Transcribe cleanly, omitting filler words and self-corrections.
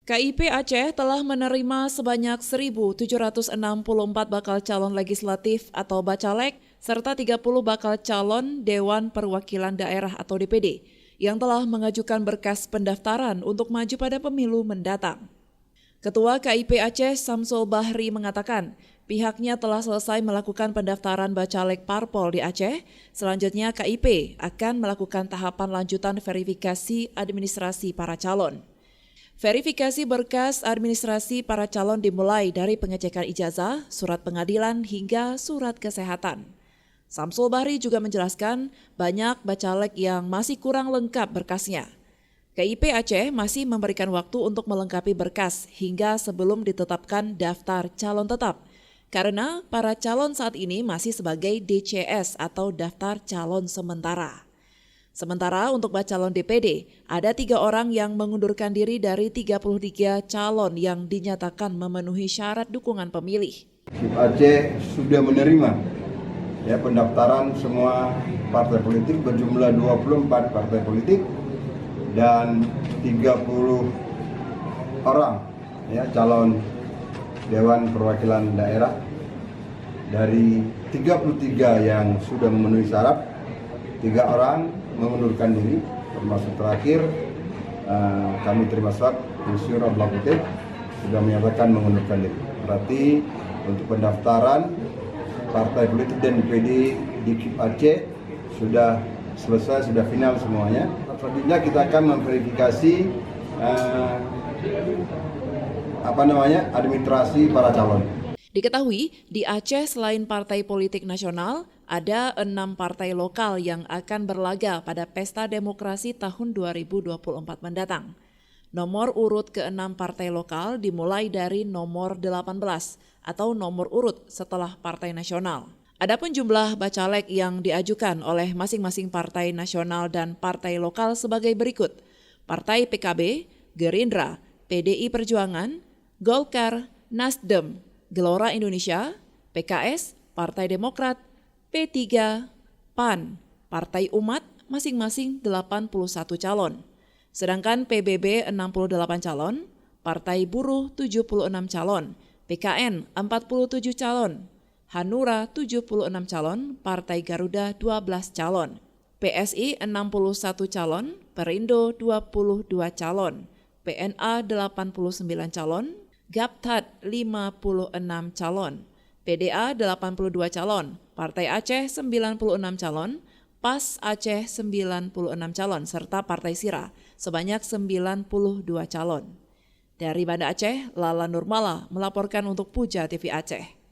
KIP Aceh telah menerima sebanyak 1.764 bakal calon legislatif atau bacalek serta 30 bakal calon Dewan Perwakilan Daerah atau DPD yang telah mengajukan berkas pendaftaran untuk maju pada pemilu mendatang. Ketua KIP Aceh Samsul Bahri mengatakan pihaknya telah selesai melakukan pendaftaran bacalek parpol di Aceh. Selanjutnya KIP akan melakukan tahapan lanjutan verifikasi administrasi para calon. Verifikasi berkas administrasi para calon dimulai dari pengecekan ijazah, surat pengadilan, hingga surat kesehatan. Samsul Bahri juga menjelaskan banyak bacalek yang masih kurang lengkap berkasnya. KIP Aceh masih memberikan waktu untuk melengkapi berkas hingga sebelum ditetapkan daftar calon tetap, karena para calon saat ini masih sebagai DCS atau daftar calon sementara. Sementara untuk bacalon DPD, ada 3 orang yang mengundurkan diri dari 33 calon yang dinyatakan memenuhi syarat dukungan pemilih. KIP Aceh sudah menerima pendaftaran semua partai politik berjumlah 24 partai politik dan 30 orang calon Dewan Perwakilan Daerah. Dari 33 yang sudah memenuhi syarat, 3 orang mengundurkan diri, termasuk terakhir kami terima surat Insinyur Abdullah Putih sudah menyatakan mengundurkan diri. Berarti untuk pendaftaran partai politik dan DPD di KIP Aceh sudah selesai, sudah final semuanya. Selanjutnya kita akan memverifikasi administrasi para calon. Diketahui, di Aceh selain partai politik nasional, ada 6 partai lokal yang akan berlaga pada Pesta Demokrasi tahun 2024 mendatang. Nomor urut ke-6 partai lokal dimulai dari nomor 18 atau nomor urut setelah partai nasional. Adapun jumlah bacalek yang diajukan oleh masing-masing partai nasional dan partai lokal sebagai berikut: Partai PKB, Gerindra, PDI Perjuangan, Golkar, Nasdem, Gelora Indonesia, PKS, Partai Demokrat, P3, PAN, Partai Umat masing-masing 81 calon. Sedangkan PBB 68 calon, Partai Buruh 76 calon, PKN 47 calon, Hanura 76 calon, Partai Garuda 12 calon, PSI 61 calon, Perindo 22 calon, PNA 89 calon, Gaptat 56 calon, PDA 82 calon, Partai Aceh 96 calon, PAS Aceh 96 calon, serta Partai Sira sebanyak 92 calon. Dari Banda Aceh, Lala Nurmala melaporkan untuk Puja TV Aceh.